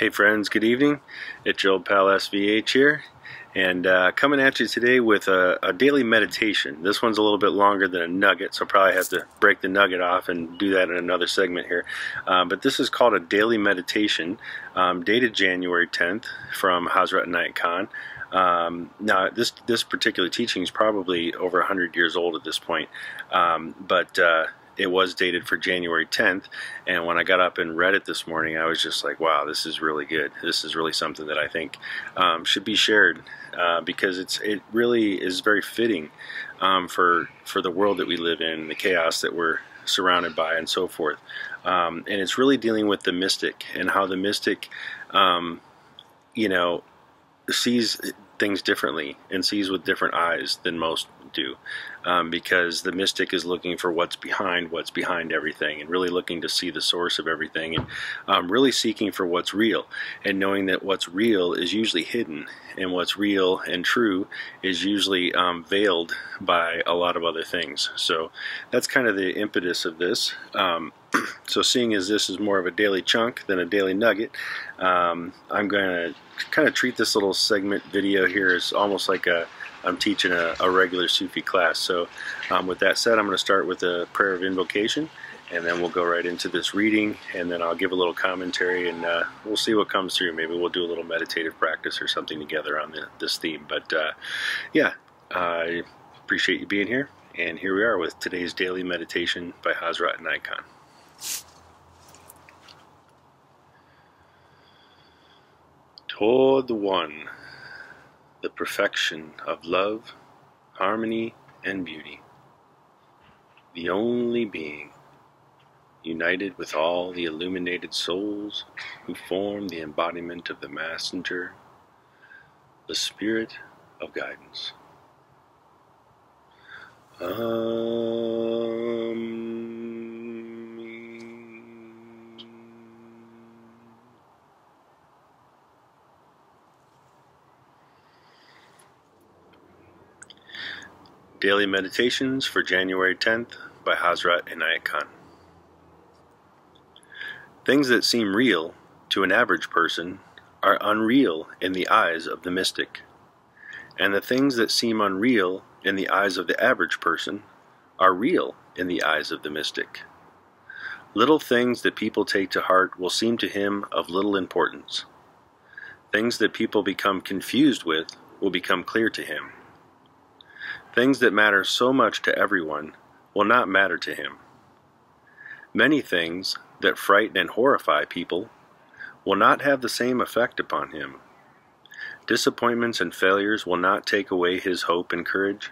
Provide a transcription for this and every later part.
Hey friends, good evening. It's your old pal SVH here, and coming at you today with a daily meditation. This one's a little bit longer than a nugget, so I'll probably have to break the nugget off and do that in another segment here. But this is called a daily meditation, dated January 10th from Hazrat Inayat Khan. Now, this particular teaching is probably over 100 years old at this point, but it was dated for January 10th, and when I got up and read it this morning, I was just like, wow, this is really good. This is really something that I think should be shared because it really is very fitting for the world that we live in, the chaos that we're surrounded by, and so forth. And it's really dealing with the mystic and how the mystic, sees things differently and sees with different eyes than most do, because the mystic is looking for what's behind everything, and really looking to see the source of everything, and really seeking for what's real, and knowing that what's real is usually hidden, and what's real and true is usually veiled by a lot of other things. So that's kind of the impetus of this. So seeing as this is more of a daily chunk than a daily nugget, I'm going to kind of treat this little segment video here as almost like I'm teaching a regular Sufi class. So with that said, I'm going to start with a prayer of invocation, and then we'll go right into this reading, and then I'll give a little commentary, and we'll see what comes through. Maybe we'll do a little meditative practice or something together on this theme. But yeah, I appreciate you being here, and here we are with today's daily meditation by Hazrat Inayat Khan. Toward the One, the perfection of love, harmony, and beauty, the only being, united with all the illuminated souls who form the embodiment of the messenger, the spirit of guidance. Daily Meditations for January 10th by Hazrat Inayat Khan. Things that seem real to an average person are unreal in the eyes of the mystic, and the things that seem unreal in the eyes of the average person are real in the eyes of the mystic. Little things that people take to heart will seem to him of little importance. Things that people become confused with will become clear to him. Things that matter so much to everyone will not matter to him. Many things that frighten and horrify people will not have the same effect upon him. Disappointments and failures will not take away his hope and courage.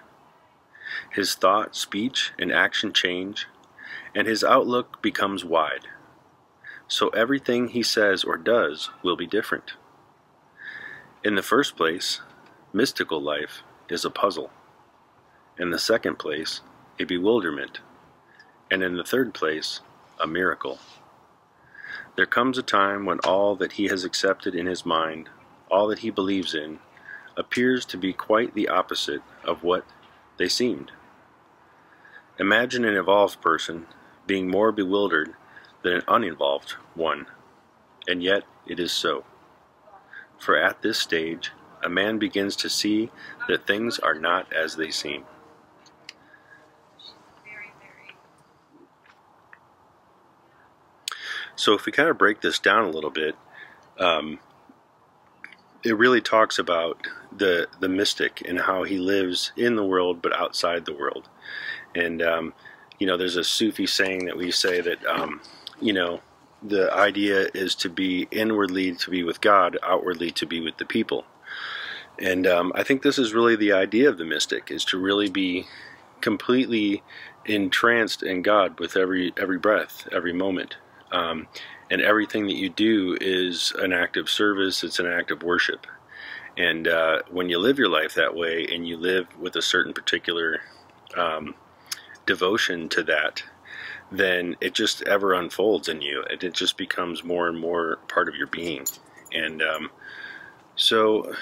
His thought, speech, and action change, and his outlook becomes wide. So everything he says or does will be different. In the first place, mystical life is a puzzle. In the second place, a bewilderment, and in the third place, a miracle. There comes a time when all that he has accepted in his mind, all that he believes in, appears to be quite the opposite of what they seemed. Imagine an evolved person being more bewildered than an uninvolved one, and yet it is so. For at this stage, a man begins to see that things are not as they seem. So if we kind of break this down a little bit, it really talks about the mystic and how he lives in the world but outside the world. And, there's a Sufi saying that we say that, the idea is to be inwardly to be with God, outwardly to be with the people. And I think this is really the idea of the mystic, is to really be completely entranced in God with every breath, every moment. And everything that you do is an act of service, it's an act of worship. And when you live your life that way, and you live with a certain particular devotion to that, then it just ever unfolds in you, and it just becomes more and more part of your being. And so,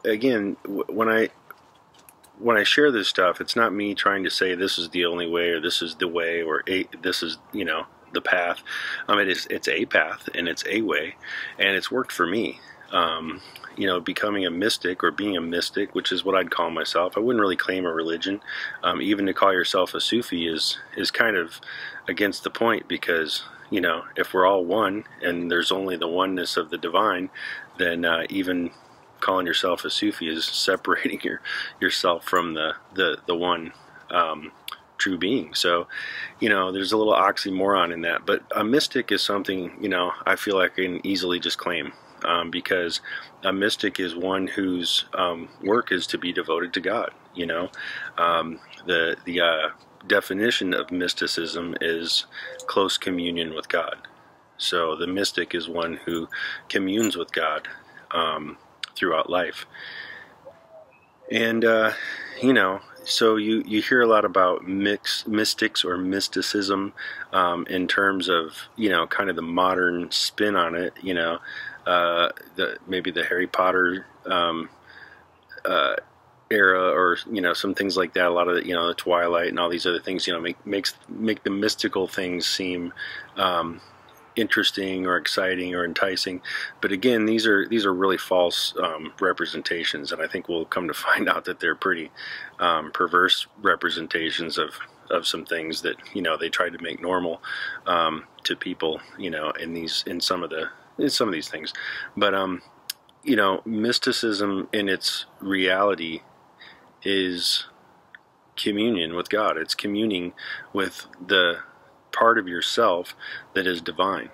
again, when I share this stuff, it's not me trying to say this is the only way, or this is the way, or this is, the path. It's a path and it's a way, and it's worked for me. You know, becoming a mystic or being a mystic, which is what I'd call myself. I wouldn't really claim a religion. Even to call yourself a Sufi is kind of against the point, because, you know, if we're all one and there's only the oneness of the divine, then even calling yourself a Sufi is separating yourself from the one true being. So, you know, there's a little oxymoron in that. But a mystic is something, you know, I feel like I can easily just claim. Because a mystic is one whose work is to be devoted to God. You know, the definition of mysticism is close communion with God. So the mystic is one who communes with God throughout life. And you know, so you hear a lot about mystics or mysticism in terms of, you know, kind of the modern spin on it. You know. Maybe the Harry Potter era, or, you know, some things like that. A lot of the, you know, the Twilight and all these other things, you know, make the mystical things seem interesting or exciting or enticing. But again, these are really false representations, and I think we'll come to find out that they're pretty perverse representations of some things that, you know, they tried to make normal to people, you know, in some of these things. But you know, mysticism in its reality is communion with God. It's communing with the part of yourself that is divine,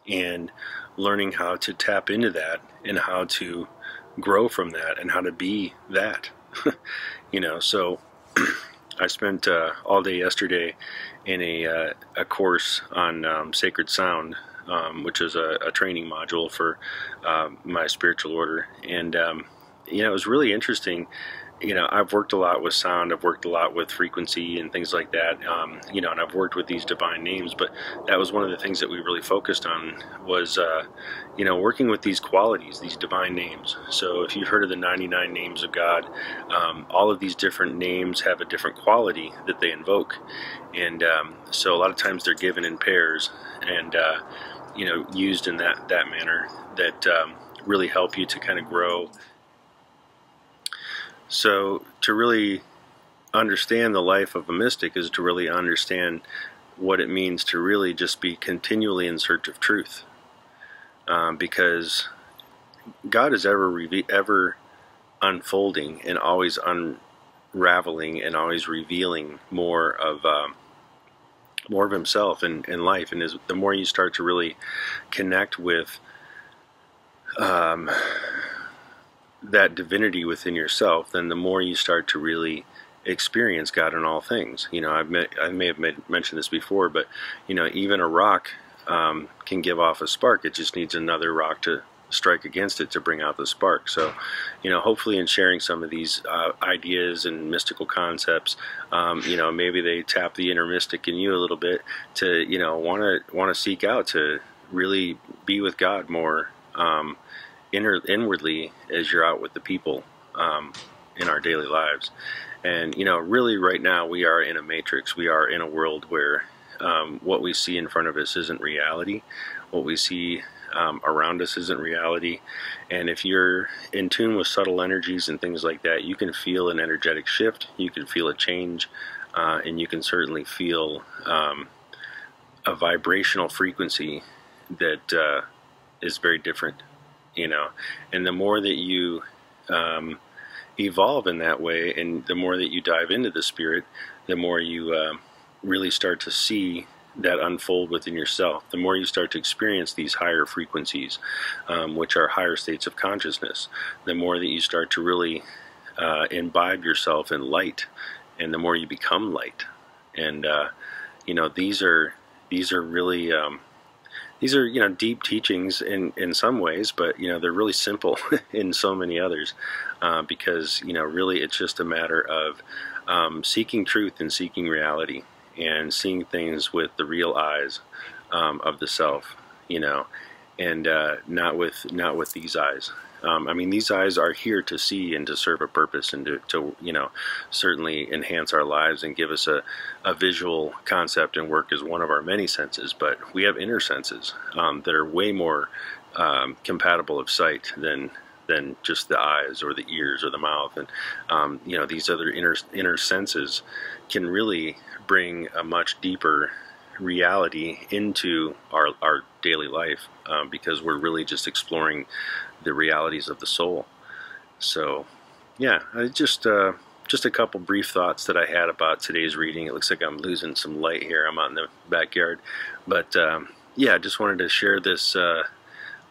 and learning how to tap into that, and how to grow from that, and how to be that. You know, so I spent all day yesterday in a course on sacred sound, which is a training module for my spiritual order. And you know, it was really interesting. You know, I've worked a lot with sound, I've worked a lot with frequency and things like that, you know, and I've worked with these divine names, but that was one of the things that we really focused on, was, you know, working with these qualities, these divine names. So if you've heard of the 99 names of God, all of these different names have a different quality that they invoke. And so a lot of times they're given in pairs, and, you know, used in that manner, that really help you to kind of grow. So to really understand the life of a mystic is to really understand what it means to really just be continually in search of truth, because God is ever unfolding and always unraveling and always revealing more of himself in life. And the more you start to really connect with that divinity within yourself, then the more you start to really experience God in all things. You know, I may have mentioned this before, but, you know, even a rock can give off a spark. It just needs another rock to strike against it to bring out the spark. So, you know, hopefully in sharing some of these ideas and mystical concepts, you know, maybe they tap the inner mystic in you a little bit to, you know, want to seek out to really be with God more inwardly as you're out with the people in our daily lives. And, you know, really right now we are in a matrix. We are in a world where what we see in front of us isn't reality. What we see around us isn't reality. And if you're in tune with subtle energies and things like that, you can feel an energetic shift, you can feel a change, and you can certainly feel a vibrational frequency that is very different. You know, and the more that you evolve in that way, and the more that you dive into the spirit, the more you really start to see that unfold within yourself. The more you start to experience these higher frequencies, which are higher states of consciousness, the more that you start to really imbibe yourself in light, and the more you become light. And you know, these are really these are, you know, deep teachings in some ways, but, you know, they're really simple in so many others, because, you know, really it's just a matter of seeking truth and seeking reality, and seeing things with the real eyes of the self, you know, and not with these eyes. I mean, these eyes are here to see and to serve a purpose and to you know, certainly enhance our lives and give us a visual concept and work as one of our many senses. But we have inner senses that are way more compatible of sight than just the eyes or the ears or the mouth. And you know, these other inner senses can really bring a much deeper reality into our daily life, because we're really just exploring the realities of the soul. So yeah, just a couple brief thoughts that I had about today's reading. It looks like I'm losing some light here. I'm out in the backyard, but yeah, I just wanted to share this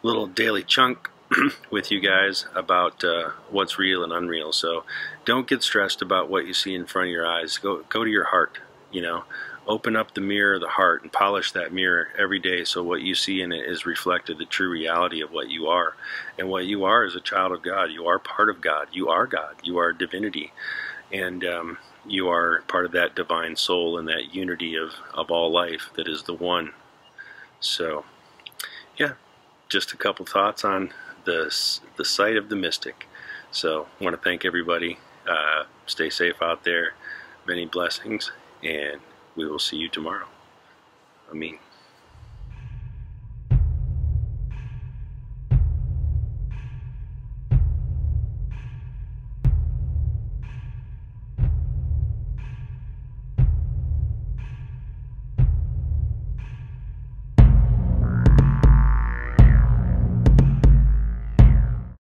little daily chunk with you guys about what's real and unreal. So don't get stressed about what you see in front of your eyes. Go to your heart, you know. Open up the mirror of the heart and polish that mirror every day, so what you see in it is reflected the true reality of what you are. And what you are is a child of God. You are part of God. You are God. You are divinity. And you are part of that divine soul and that unity of all life that is the one. So yeah, just a couple thoughts on the sight of the mystic. So I want to thank everybody. Stay safe out there. Many blessings, and we will see you tomorrow. Amen.